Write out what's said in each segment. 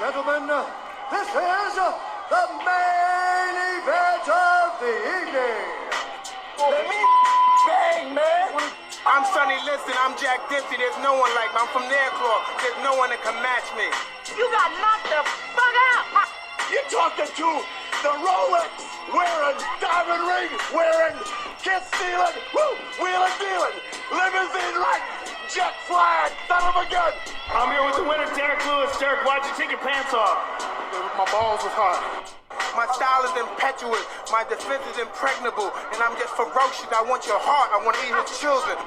gentlemen, this is the main event of the evening. Let me bang, man. I'm Sonny Liston. I'm Jack Dempsey. There's no one like me. I'm from Nairclaw. There's no one that can match me. You got knocked the fuck out. You're talking to the Rolex wearing, diamond ring wearing, kiss stealing, wheeling dealing, limousine right, jet flying, son of a gun. I'm here with the winner, Derek Lewis. Derek, why'd you take your pants off? My balls was hot. My style is impetuous. My defense is impregnable. And I'm just ferocious. I want your heart. I want to eat his children.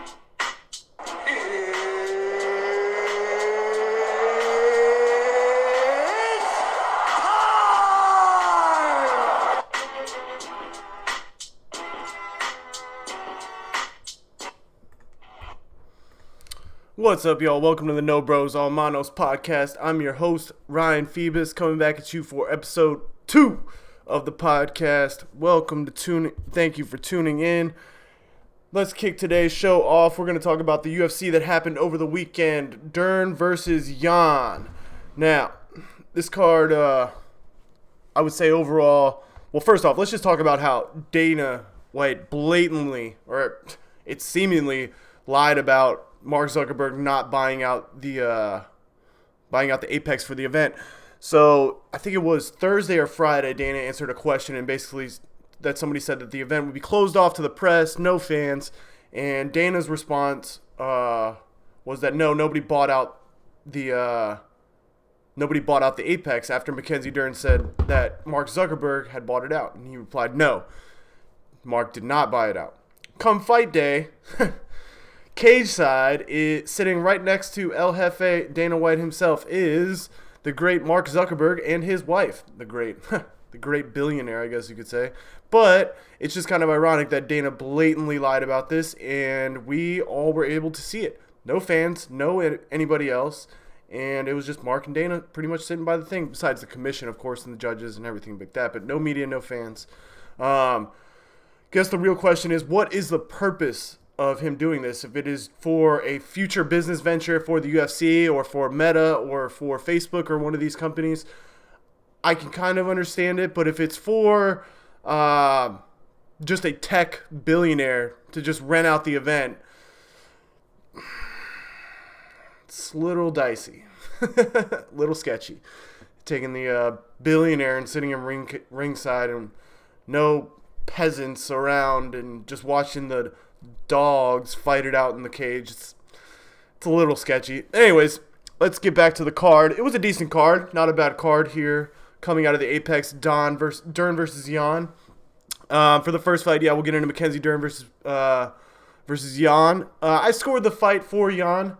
What's up, y'all? Welcome to the No Bros All Manos podcast. I'm your host, Ryan Phoebus, coming back at you for episode 2 of the podcast. Welcome to tuning. Thank you for tuning in. Let's kick today's show off. We're going to talk about the UFC that happened over the weekend, DERN versus YAN. Now, this card, I would say overall, well, first off, let's just talk about how Dana White blatantly, or it seemingly, lied about Mark Zuckerberg not buying out the Apex for the event. So I think it was Thursday or Friday, Dana answered a question, and basically that somebody said that the event would be closed off to the press, no fans, and Dana's response was that nobody bought out the Apex after Mackenzie Dern said that Mark Zuckerberg had bought it out, and he replied, no, Mark did not buy it out. Come fight day. Cage side is sitting right next to El Jefe Dana White himself is the great Mark Zuckerberg and his wife, the great billionaire, I guess you could say. But it's just kind of ironic that Dana blatantly lied about this, and we all were able to see it. No fans, no anybody else, and it was just Mark and Dana pretty much sitting by the thing, besides the commission, of course, and the judges and everything like that. But no media, no fans. Guess the real question is, what is the purpose of him doing this? If it is for a future business venture for the UFC or for Meta or for Facebook or one of these companies, I can kind of understand it. But if it's for just a tech billionaire to just rent out the event, it's a little dicey, a little sketchy. Taking the billionaire and sitting him ringside and no peasants around and just watching the dogs fight it out in the cage. It's a little sketchy. Anyways, let's get back to the card. It was a decent card, not a bad card here coming out of the Apex. DERN versus YAN. For the first fight, we'll get into Mackenzie Dern versus YAN. I scored the fight for YAN.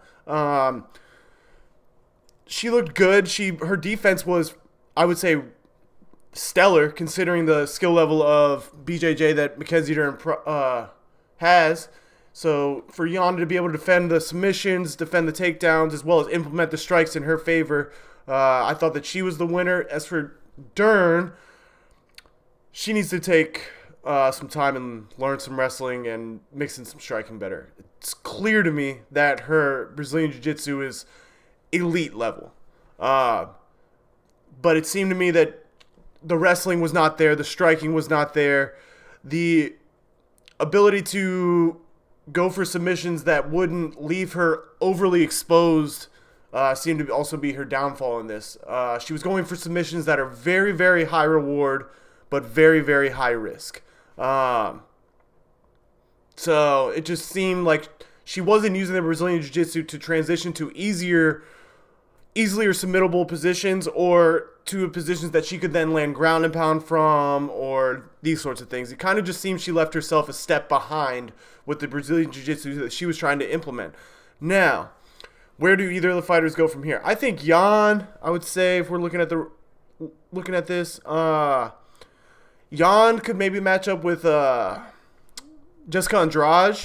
She looked good. Her defense was, I would say, stellar considering the skill level of BJJ that Mackenzie Dern has. So for YAN to be able to defend the submissions, defend the takedowns, as well as implement the strikes in her favor, I thought that she was the winner. As for Dern, she needs to take some time and learn some wrestling and mix in some striking better. It's clear to me that her Brazilian Jiu-Jitsu is elite level. But it seemed to me that the wrestling was not there, the striking was not there, the ability to go for submissions that wouldn't leave her overly exposed seemed to also be her downfall in this. She was going for submissions that are very, very high reward, but very, very high risk. So it just seemed like she wasn't using the Brazilian Jiu-Jitsu to transition to easier submittable positions or to positions that she could then land ground and pound from or these sorts of things. It kind of just seems she left herself a step behind with the Brazilian Jiu-Jitsu that she was trying to implement. Now, where do either of the fighters go from here? I think YAN, I would say, if we're looking at this, YAN could maybe match up with Jessica Andrade,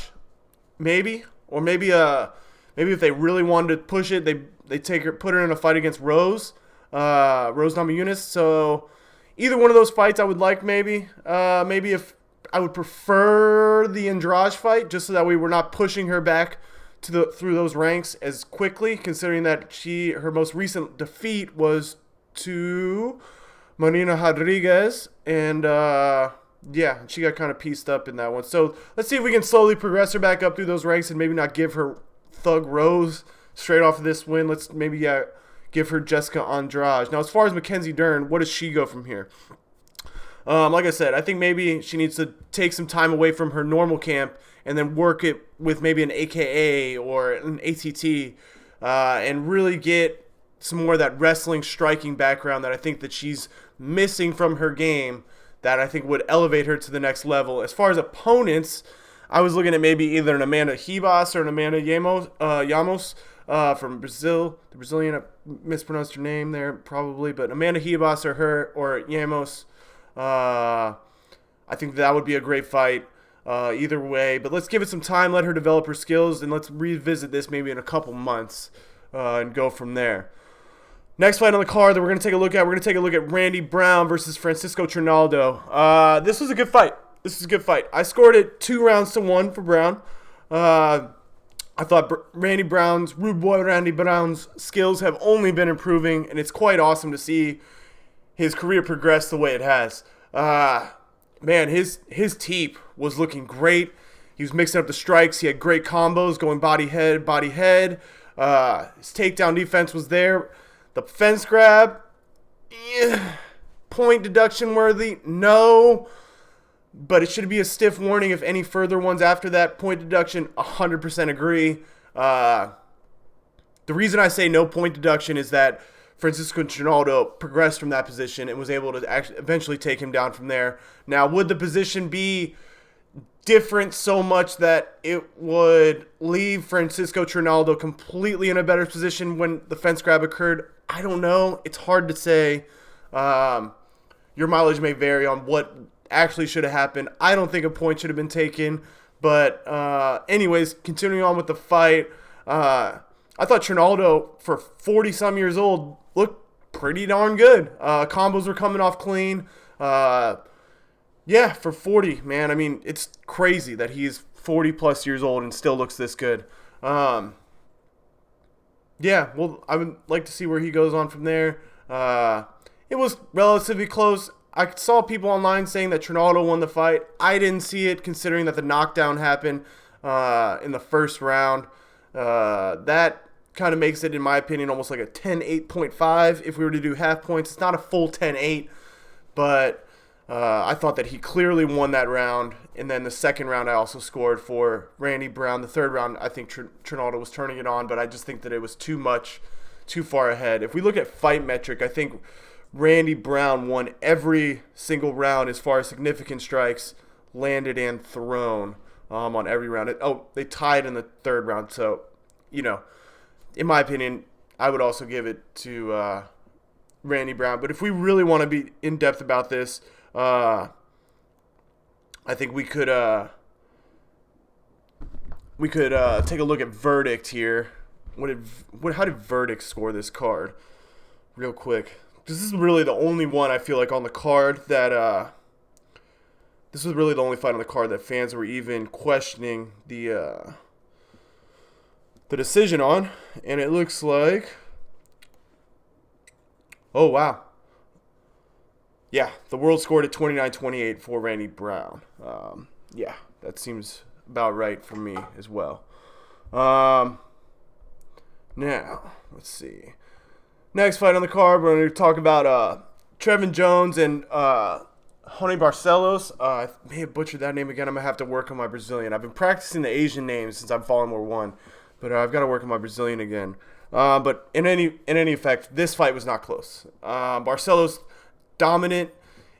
maybe. Or maybe if they really wanted to push it, they put her in a fight against Rose Namajunas. So either one of those fights I would like maybe. Maybe if I would prefer the Andrade fight, just so that we were not pushing her back through those ranks as quickly, considering that her most recent defeat was to Marina Rodriguez, and yeah, she got kind of pieced up in that one. So let's see if we can slowly progress her back up through those ranks and maybe not give her Thug Rose straight off of this win. Let's maybe give her Jessica Andrade. Now, as far as Mackenzie Dern, what does she go from here? Like I said, I think maybe she needs to take some time away from her normal camp and then work it with maybe an AKA or an ATT and really get some more of that wrestling striking background that I think that she's missing from her game that I think would elevate her to the next level. As far as opponents, I was looking at maybe either an Amanda Ribas or an Amanda Llanos from Brazil. The Brazilian, I mispronounced her name there probably, but Amanda Ribas or her or Llanos. I think that would be a great fight either way. But let's give it some time, let her develop her skills, and let's revisit this maybe in a couple months and go from there. Next fight on the card that we're going to take a look at, Randy Brown versus Francisco Trinaldo. This was a good fight. I scored it 2-1 for Brown. I thought Rude Boy Randy Brown's skills have only been improving, and it's quite awesome to see his career progress the way it has. Man, his teep was looking great. He was mixing up the strikes. He had great combos going body head. His takedown defense was there. The fence grab, point deduction worthy, no. But it should be a stiff warning if any further ones after that. Point deduction, 100% agree. The reason I say no point deduction is that Francisco Trinaldo progressed from that position and was able to actually eventually take him down from there. Now, would the position be different so much that it would leave Francisco Trinaldo completely in a better position when the fence grab occurred? I don't know. It's hard to say. Your mileage may vary on what actually should have happened. I don't think a point should have been taken. But anyways, continuing on with the fight, I thought Trinaldo, for 40-some years old, looked pretty darn good. Combos were coming off clean. Yeah, for 40, man. I mean, it's crazy that he's 40-plus years old and still looks this good. Yeah, well, I would like to see where he goes on from there. It was relatively close. I saw people online saying that Trinaldo won the fight. I didn't see it, considering that the knockdown happened in the first round. That kind of makes it, in my opinion, almost like a 10-8.5 if we were to do half points. It's not a full 10-8, but I thought that he clearly won that round. And then the second round I also scored for Randy Brown. The third round, I think Trinaldo was turning it on, but I just think that it was too far ahead. If we look at fight metric, I think Randy Brown won every single round as far as significant strikes landed and thrown on every round. They tied in the third round. So, in my opinion, I would also give it to Randy Brown. But if we really want to be in-depth about this, I think we could take a look at Verdict here. How did Verdict score this card? Real quick. This is really the only one I feel like on the card that this was really the only fight on the card that fans were even questioning the decision on, and it looks like, oh wow, yeah, the world scored at 29-28 for Randy Brown. Yeah, that seems about right for me as well. Now, let's see. Next fight on the card, we're going to talk about Trevin Jones and Honey Barcelos. I may have butchered that name again. I'm going to have to work on my Brazilian. I've been practicing the Asian names since I'm Fallen War 1, but I've got to work on my Brazilian again. But in any effect, this fight was not close. Barcelos dominant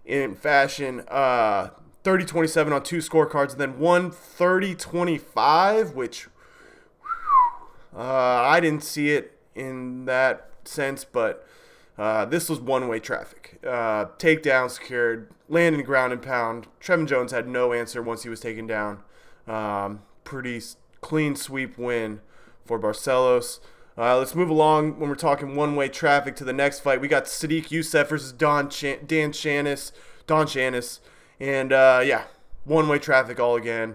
in fashion, 30-27 on 2 scorecards, and then one 30-25, which I didn't see it in that sense, but this was one-way traffic. Takedown secured, landing ground and pound. Trevin Jones had no answer once he was taken down. Pretty clean sweep win for Barcelos. Let's move along when we're talking one-way traffic to the next fight. We got Sadiq Youssef versus Don Shannis. And, yeah, one-way traffic all again.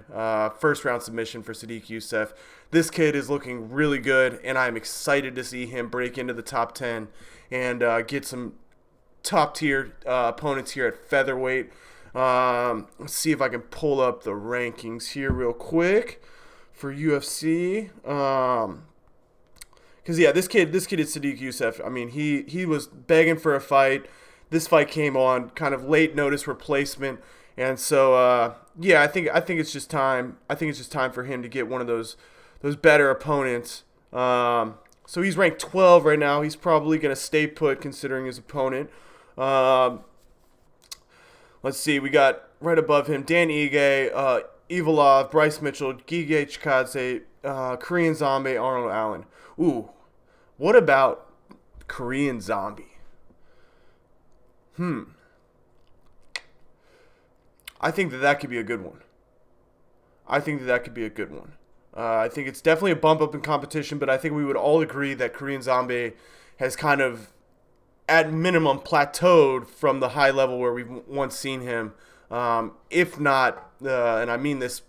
First-round submission for Sadiq Youssef. This kid is looking really good, and I'm excited to see him break into the top 10 and get some top tier opponents here at featherweight. Let's see if I can pull up the rankings here real quick for UFC. Because yeah, this kid is Sadiq Youssef. I mean, he was begging for a fight. This fight came on kind of late notice replacement, and so yeah, I think it's just time. I think it's just time for him to get one of those better opponents. So he's ranked 12 right now. He's probably gonna stay put considering his opponent. Let's see, we got right above him Dan Ige, Ivalov, Bryce Mitchell, Gige Chikadze, Korean Zombie, Arnold Allen. Ooh, what about Korean Zombie? I think that could be a good one. I think it's definitely a bump up in competition, but I think we would all agree that Korean Zombie has kind of, at minimum, plateaued from the high level where we've once seen him. If not, and I mean this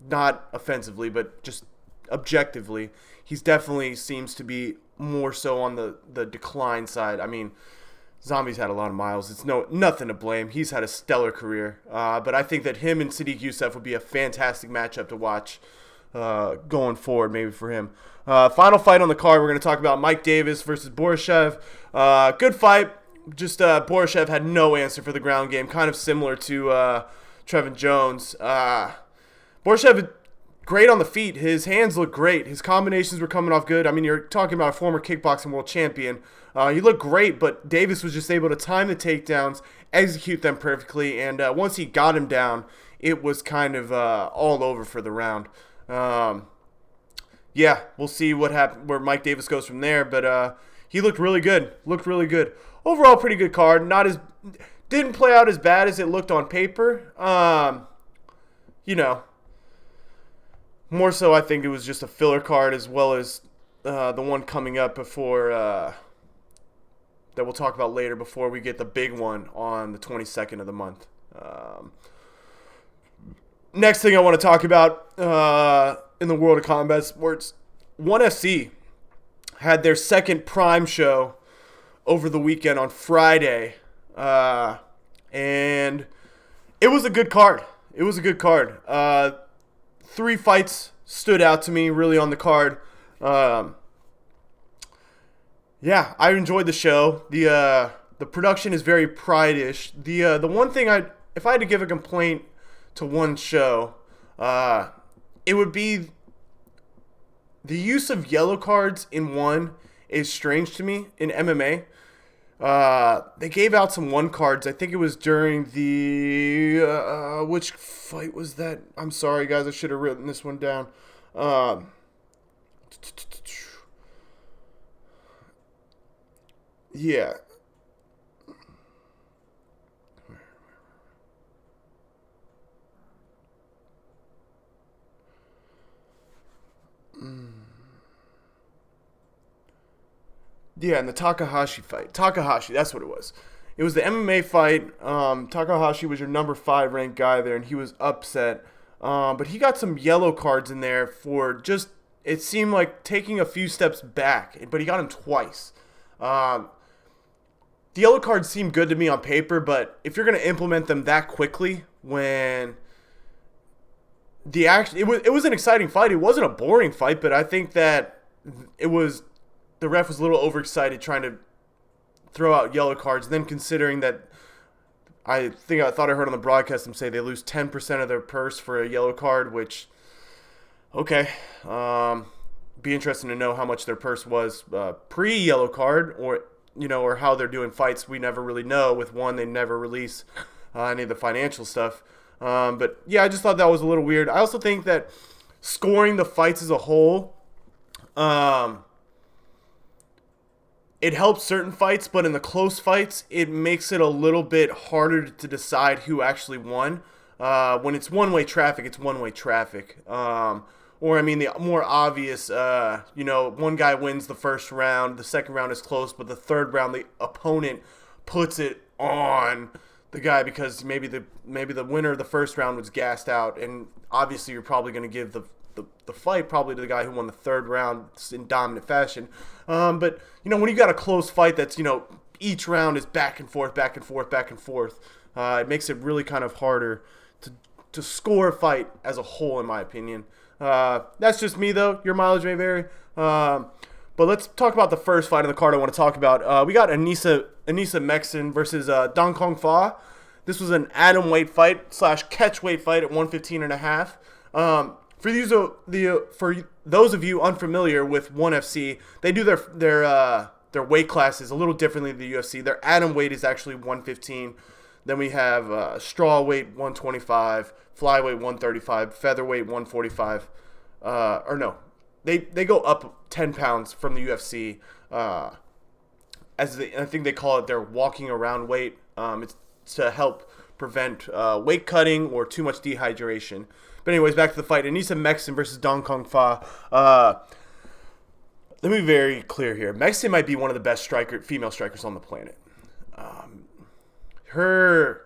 not offensively, but just objectively, he's definitely seems to be more so on the decline side. I mean, Zombie's had a lot of miles. It's nothing to blame. He's had a stellar career. But I think that him and Sadiq Youssef would be a fantastic matchup to watch going forward, maybe for him. Final fight on the card, we're going to talk about Mike Davis versus Borashev. Good fight. Just Borashev had no answer for the ground game, kind of similar to Trevin Jones. Borashev, great on the feet. His hands look great. His combinations were coming off good. I mean, you're talking about a former kickboxing world champion. He looked great, but Davis was just able to time the takedowns, execute them perfectly, and once he got him down, it was kind of all over for the round. Yeah, we'll see where Mike Davis goes from there, but he looked really good. Overall, pretty good card. Didn't play out as bad as it looked on paper. More so, I think it was just a filler card, as well as the one coming up before that we'll talk about later, before we get the big one on the 22nd of the month. Next thing I want to talk about in the world of combat sports, ONE FC had their second Prime show over the weekend on Friday, and it was a good card. 3 fights stood out to me really on the card. Yeah, I enjoyed the show. The production is very Pride-ish. The one thing if I had to give a complaint to one show, it would be the use of yellow cards in one is strange to me in MMA. They gave out some 1 cards. I think it was during the which fight was that? I'm sorry, guys. I should have written this one down. Yeah. Yeah, in the Takahashi fight. Takahashi, that's what it was. It was the MMA fight. Takahashi was your number 5 ranked guy there, and he was upset. But he got some yellow cards in there for just, it seemed like taking a few steps back, but he got him twice. The yellow cards seem good to me on paper, but if you're going to implement them that quickly, when it was an exciting fight. It wasn't a boring fight, but I think that the ref was a little overexcited trying to throw out yellow cards. And then considering that, I thought I heard on the broadcast them say they lose 10% of their purse for a yellow card, which, okay, be interesting to know how much their purse was pre-yellow card, or how they're doing fights. We never really know. With one, they never release any of the financial stuff. But yeah, I just thought that was a little weird. I also think that scoring the fights as a whole, it helps certain fights, but in the close fights, it makes it a little bit harder to decide who actually won. When it's one-way traffic, it's one-way traffic. Or, I mean, the more obvious, one guy wins the first round, the second round is close, but the third round, the opponent puts it on the guy because maybe the winner of the first round was gassed out, and obviously you're probably going to give the fight probably to the guy who won the third round in dominant fashion. But when you got a close fight that's each round is back and forth, back and forth, back and forth. It makes it really kind of harder to score a fight as a whole, in my opinion. That's just me, though. Your mileage may vary. But let's talk about the first fight on the card I want to talk about. We got Anissa Meksen versus Dong Kong Fa. This was an atomweight fight / catch weight fight at 115.5. For those of you unfamiliar with ONE FC, they do their weight classes a little differently than the UFC. Their atom weight is actually 115. Then we have straw weight 125, flyweight 135, featherweight 145. They go up 10 pounds from the UFC. I think they call it their walking around weight. It's to help prevent weight cutting or too much dehydration. But anyways, back to the fight. Anissa Meksen versus Dong Kong Fa. Let me be very clear here. Meksen might be one of the best female strikers on the planet. Her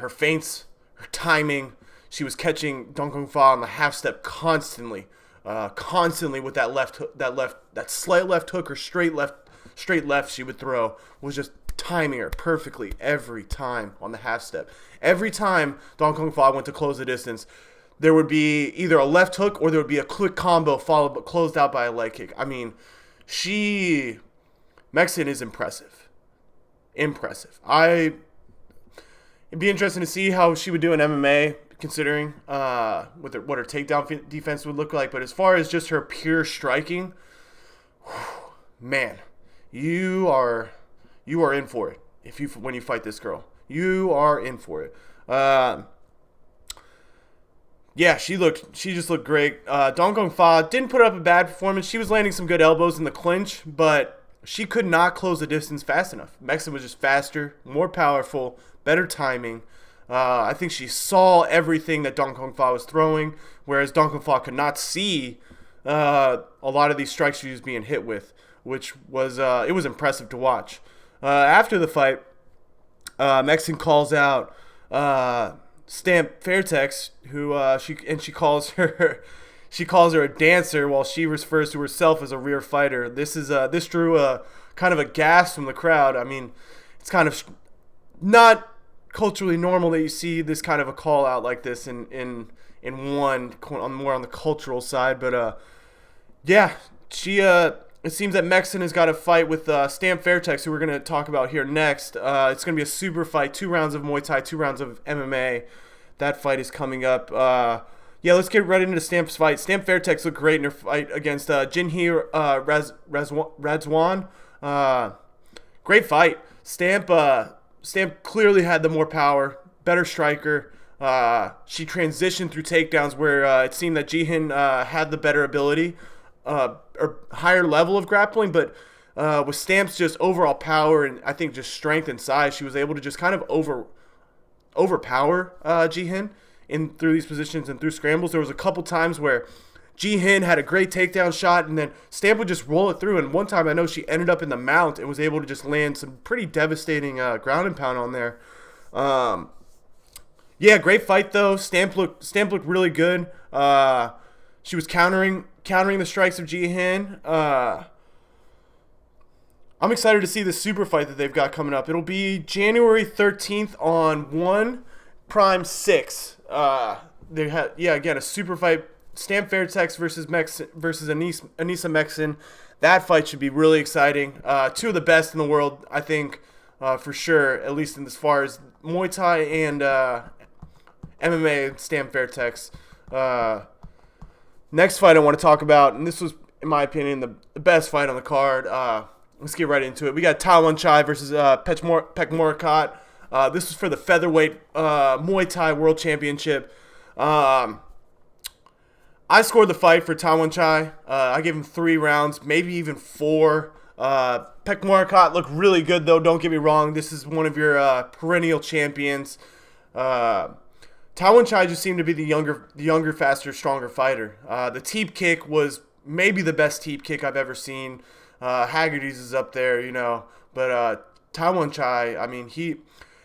feints, her timing. She was catching Dong Kong Fa on the half step constantly with that slight left hook or straight left she would throw was just timing her perfectly every time on the half step. Every time Dong Kong Fa went to close the distance, there would be either a left hook or there would be a quick combo followed but closed out by a leg kick. I mean, Meksen is impressive. It'd be interesting to see how she would do in MMA, considering what her takedown defense would look like. But as far as just her pure striking, man, you are in for it when you fight this girl. You are in for it. Yeah, she just looked great. Dong Kong Fa didn't put up a bad performance. She was landing some good elbows in the clinch, but she could not close the distance fast enough. Meksen was just faster, more powerful, better timing. I think she saw everything that Dong Kong Fa was throwing, whereas Dong Kong Fa could not see a lot of these strikes she was being hit with, which was it was impressive to watch. After the fight, Meksen calls out Stamp Fairtex, who she calls her a dancer, while she refers to herself as a rear fighter. This drew a kind of a gasp from the crowd. I mean, it's kind of not culturally normal that you see this kind of a call out like this in one more on the cultural side, but yeah, it seems that Meksen has got a fight with Stamp Fairtex, who we're going to talk about here next. It's going to be a super fight, 2 rounds of Muay Thai, 2 rounds of MMA. That fight is coming up. Yeah, let's get right into Stamp's fight. Stamp Fairtex looked great in her fight against Jing Radzwan. Great fight. Stamp clearly had the more power, better striker. She transitioned through takedowns where it seemed that Jihin had the better ability, or higher level of grappling, but with Stamp's just overall power and I think just strength and size, she was able to just kind of overpower Jihin through these positions and through scrambles. There was a couple times where Jihin had a great takedown shot, and then Stamp would just roll it through. And one time I know she ended up in the mount and was able to just land some pretty devastating ground and pound on there. Yeah, great fight though. Stamp looked really good. She was countering the strikes of Jihin. I'm excited to see the super fight that they've got coming up. It'll be January 13th on 1 Prime 6. Again, a super fight. Stamp Fairtex versus Anissa Meksen. That fight should be really exciting. 2 of the best in the world, I think, for sure, at least as far as Muay Thai and MMA. Stamp Fairtex. Next fight I want to talk about, and this was, in my opinion, the best fight on the card. Let's get right into it. We got Tawanchai versus Petch Morakat. This was for the featherweight Muay Thai World Championship. I scored the fight for Tawanchai. I gave him 3 rounds, maybe even 4. Petch Morakat looked really good, though. Don't get me wrong. This is one of your perennial champions. Tawanchai just seemed to be the younger, faster, stronger fighter. The teep kick was maybe the best teep kick I've ever seen. Haggerty's is up there, but Tawanchai, I mean,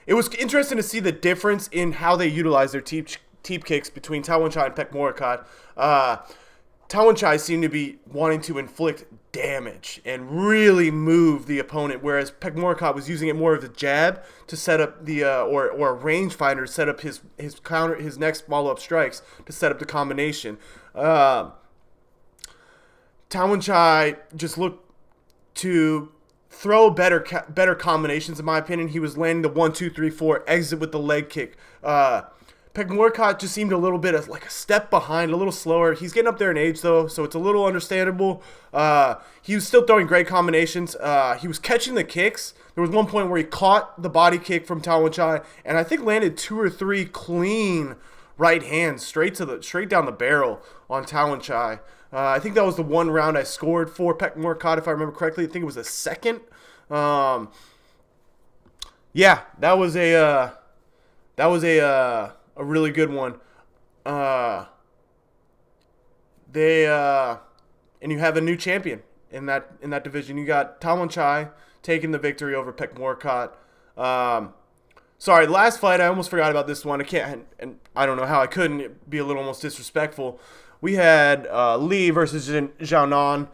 it was interesting to see the difference in how they utilize their teep kicks between Tawanchai and Petch Morakat. Tawanchai seemed to be wanting to inflict damage and really move the opponent, whereas Pekmorkot was using it more of a jab to set up the or a rangefinder to set up his next follow-up strikes to set up the combination. Tawanchai just looked to throw better combinations, in my opinion. He was landing the 1, 2, 3, 4 exit with the leg kick. Pekmorkot just seemed a little bit of like a step behind, a little slower. He's getting up there in age, though, so it's a little understandable. He was still throwing great combinations. He was catching the kicks. There was one point where he caught the body kick from Tawanchai, and I think landed 2 or 3 clean right hands straight down the barrel on Tawanchai. I think that was the one round I scored for Pekmorkot, if I remember correctly. I think it was the second. Yeah, that was a really good one. And you have a new champion in that division. You got Tawanchai taking the victory over Pekmorkot. Sorry, last fight, I almost forgot about this one. And I don't know how I couldn't be a little almost disrespectful. We had Lee versus Zhao Nan.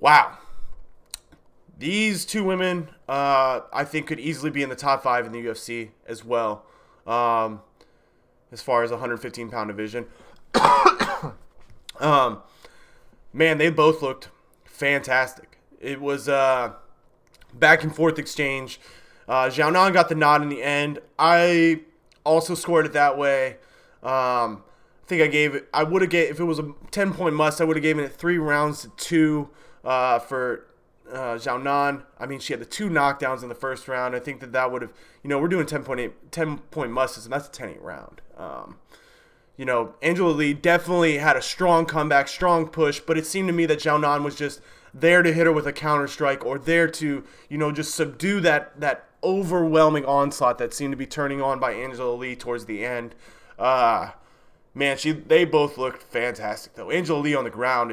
Wow. These two women, I think, could easily be in the top 5 in the UFC as well, as far as 115-pound division. Man, they both looked fantastic. It was back and forth exchange. Zhao Nan got the nod in the end. I also scored it that way. I think I would have gave, if it was a 10-point must, I would have given it 3 rounds to 2 for Zhao Nan. I mean, she had the 2 knockdowns in the first round. I think that would have, we're doing 10-point musts, and that's a 10-8 round. Angela Lee definitely had a strong comeback, strong push, but it seemed to me that Zhao Nan was just there to hit her with a counter strike, or there to, just subdue that overwhelming onslaught that seemed to be turning on by Angela Lee towards the end. Man, they both looked fantastic, though. Angela Lee on the ground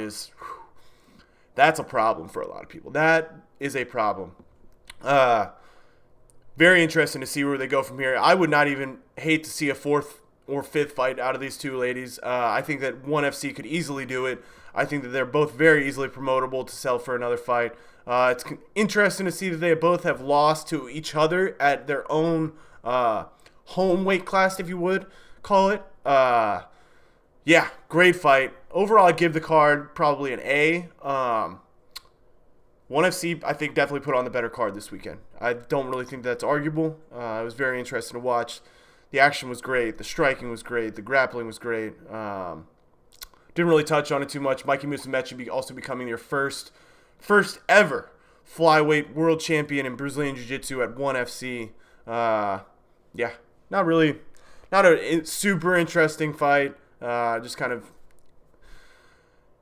that's a problem for a lot of people. That is a problem. Very interesting to see where they go from here. I would not even hate to see a 4th or 5th fight out of these two ladies. I think that ONE FC could easily do it. I think that they're both very easily promotable to sell for another fight. It's interesting to see that they both have lost to each other at their own home weight class, if you would call it. Yeah, great fight. Overall, I'd give the card probably an A. ONE FC, I think, definitely put on the better card this weekend. I don't really think that's arguable. It was very interesting to watch. The action was great. The striking was great. The grappling was great. Didn't really touch on it too much. Mikey Musumeci also becoming your first ever flyweight world champion in Brazilian Jiu-Jitsu at ONE FC. Yeah, not a super interesting fight. Just kind of,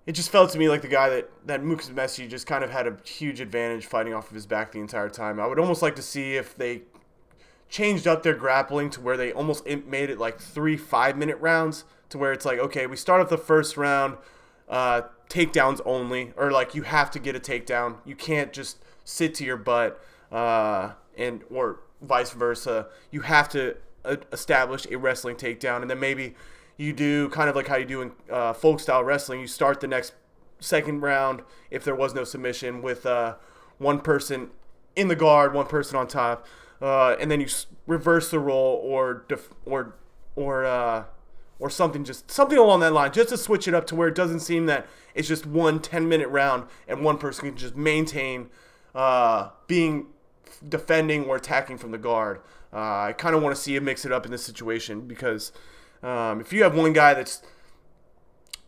it just felt to me like the guy that Musumeci just kind of had a huge advantage fighting off of his back the entire time. I would almost like to see if they changed up their grappling to where they almost made it like 3 5-minute rounds, to where it's like, okay, we start off the first round, takedowns only, or like you have to get a takedown. You can't just sit to your butt, or vice versa. You have to establish a wrestling takedown, and then maybe you do kind of like how you do in folk style wrestling. You start the second round, if there was no submission, with one person in the guard, one person on top, and then you reverse the role or something along that line, just to switch it up to where it doesn't seem that it's just one 10-minute round and one person can just maintain being defending or attacking from the guard. I kind of want to see him mix it up in this situation, because if you have one guy that's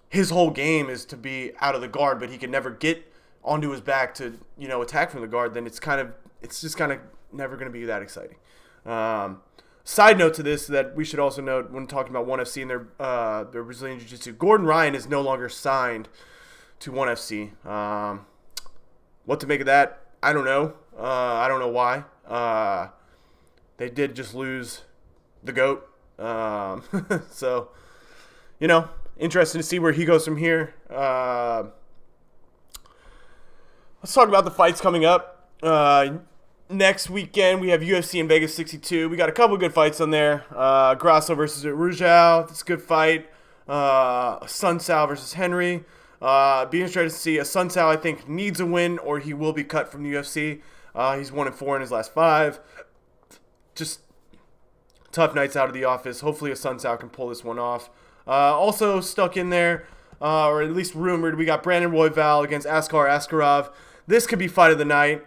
his whole game is to be out of the guard, but he can never get onto his back to attack from the guard, then it's just kind of never going to be that exciting. Side note to this that we should also note when talking about ONE FC and their Brazilian Jiu-Jitsu, Gordon Ryan is no longer signed to ONE FC. What to make of that? I don't know. I don't know why. They did just lose the GOAT. So, interesting to see where he goes from here. Let's talk about the fights coming up. Next weekend, we have UFC in Vegas 62. We got a couple good fights on there. Grasso versus Rujao. That's a good fight. Sun Sao versus Henry. Be interested to see. Sun Sao, I think, needs a win or he will be cut from the UFC. He's 1-4 in his last 5. Just tough nights out of the office. Hopefully Sun Sao can pull this one off. Also stuck in there, or at least rumored, we got Brandon Royval against Askar Askarov. This could be fight of the night.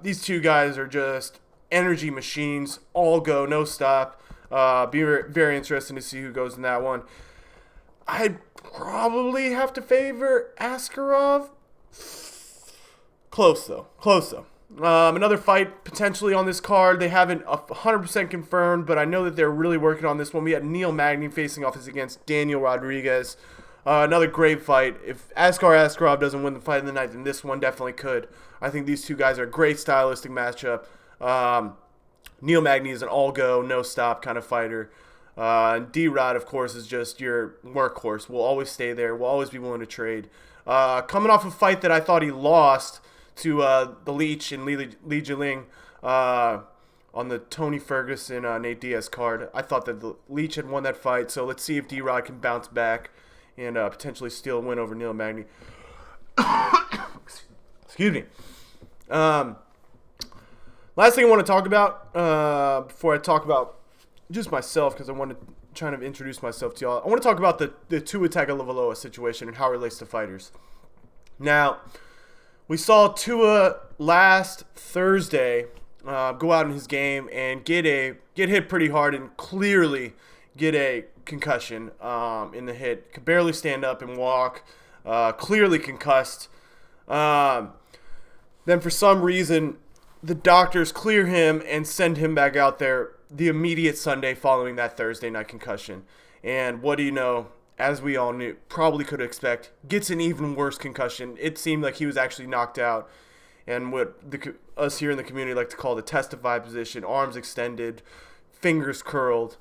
These two guys are just energy machines. All go, no stop. Be very interesting to see who goes in that one. I'd probably have to favor Askarov. Close though. Another fight potentially on this card. They haven't 100% confirmed, but I know that they're really working on this one. We had Neil Magny facing off against Daniel Rodriguez. Another great fight. If Askar Askarov doesn't win the fight of the night, then this one definitely could. I think these two guys are a great stylistic matchup. Neil Magny is an all-go, no-stop kind of fighter. And D-Rod, of course, is just your workhorse. Will always stay there. Will always be willing to trade. Coming off a fight that I thought he lost to the Leech and Li Jiling on the Tony Ferguson, Nate Diaz card. I thought that the Leech had won that fight, so let's see if D-Rod can bounce back and potentially steal a win over Neil Magny. Excuse me. Last thing I want to talk about before I talk about just myself, because I want to try to introduce myself to y'all. I want to talk about the Tua Tagovailoa situation and how it relates to fighters. Now, we saw Tua last Thursday go out in his game and get hit pretty hard and clearly get a concussion in the hit. Could barely stand up and walk. Clearly concussed. Then for some reason, the doctors clear him and send him back out there the immediate Sunday following that Thursday night concussion. And what do you know? As we all knew, probably could expect, gets an even worse concussion. It seemed like he was actually knocked out. And what us here in the community like to call the testify position, arms extended, fingers curled,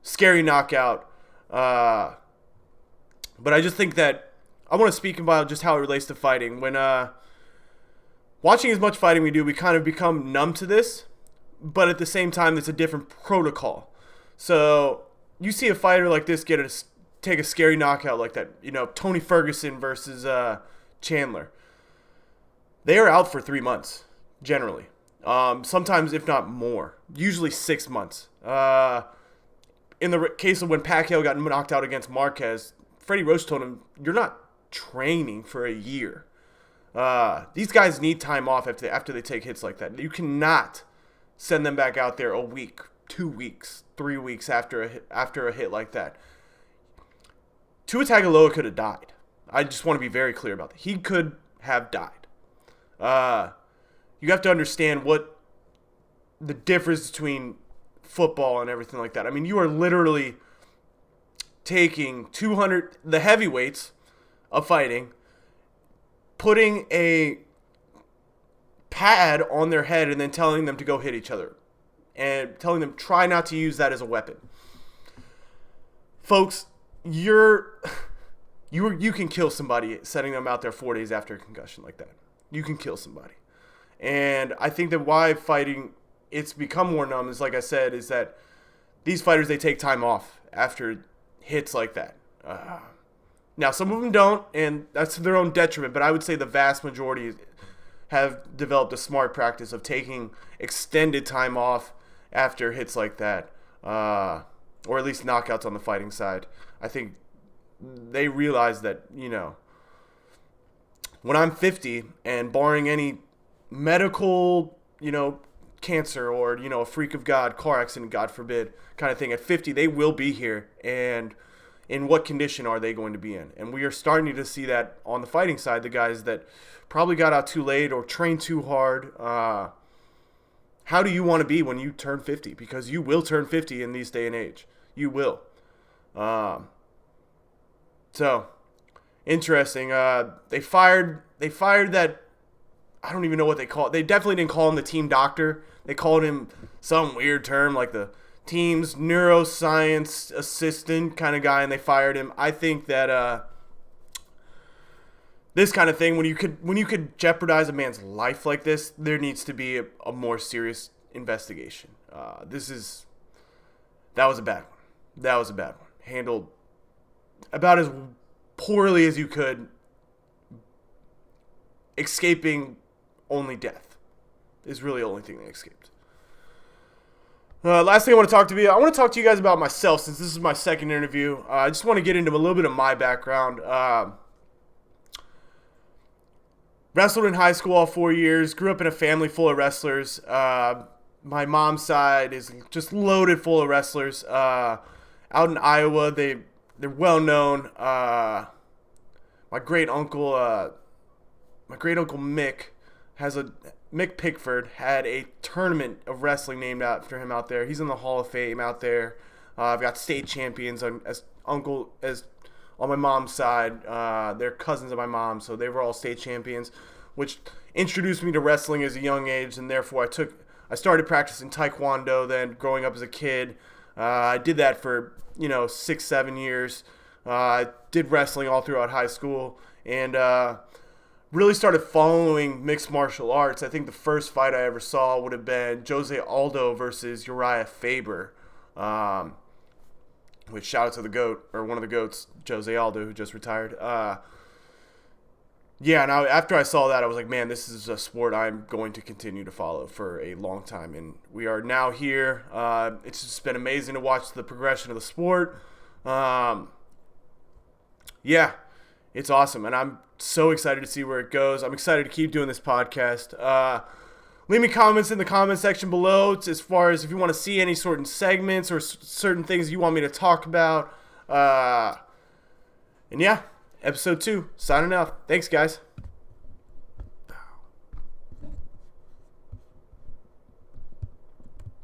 scary knockout. But I just think that I want to speak about just how it relates to fighting. When watching as much fighting we do, we kind of become numb to this. But at the same time, it's a different protocol. So you see a fighter like this take a scary knockout like that. You know, Tony Ferguson versus Chandler. They are out for 3 months, generally. Sometimes, if not more. Usually 6 months. In the case of when Pacquiao got knocked out against Marquez, Freddie Roach told him, you're not training for a year. These guys need time off after they take hits like that. You cannot send them back out there a week, 2 weeks, 3 weeks after a hit like that. Tua Tagovailoa could have died. I just want to be very clear about that. He could have died. You have to understand what the difference between football and everything like that. I mean, you are literally taking the heavyweights of fighting, putting a pad on their head and then telling them to go hit each other and telling them try not to use that as a weapon. Folks, you can kill somebody setting them out there 4 days after a concussion like that. You can kill somebody. And I think that why fighting it's become more numb is, like I said, is that these fighters, they take time off after hits like that. Now, some of them don't, and that's to their own detriment, but I would say the vast majority have developed a smart practice of taking extended time off after hits like that, or at least knockouts on the fighting side. I think they realize that, you know, when I'm 50 and barring any medical, you know, cancer or, you know, a freak of God, car accident, God forbid, kind of thing, at 50, they will be here. And in what condition are they going to be in? And we are starting to see that on the fighting side, the guys that probably got out too late or trained too hard. How do you want to be when you turn 50? Because you will turn 50 in this day and age. You will. So, interesting. They fired that, I don't even know what they call it. They definitely didn't call him the team doctor. They called him some weird term like the team's neuroscience assistant kind of guy, and they fired him. I think that this kind of thing, when you could jeopardize a man's life like this, there needs to be a more serious investigation. That was a bad one. handled about as poorly as you could, escaping only death is really the only thing they escaped. Last thing I want to talk to you guys about myself, since this is my second interview. I just want to get into a little bit of my background. Wrestled in high school all 4 years. Grew up in a family full of wrestlers. My mom's side is just loaded full of wrestlers. Out in Iowa, they're well known. My great uncle Mick Mick Pickford had a tournament of wrestling named after him out there. He's in the Hall of Fame out there. I've got state champions on my mom's side. They're cousins of my mom, so they were all state champions, which introduced me to wrestling as a young age, and therefore I started practicing Taekwondo then growing up as a kid. I did that for 6-7 years. I did wrestling all throughout high school, and really started following mixed martial arts. I think the first fight I ever saw would have been Jose Aldo versus Uriah Faber, which shout out to the GOAT, or one of the GOATs, Jose Aldo, who just retired. After I saw that, I was like, man, this is a sport I'm going to continue to follow for a long time. And we are now here. It's just been amazing to watch the progression of the sport. It's awesome. And I'm so excited to see where it goes. I'm excited to keep doing this podcast. Leave me comments in the comment section below as far as if you want to see any certain segments or certain things you want me to talk about. Episode 2, signing out. Thanks, guys.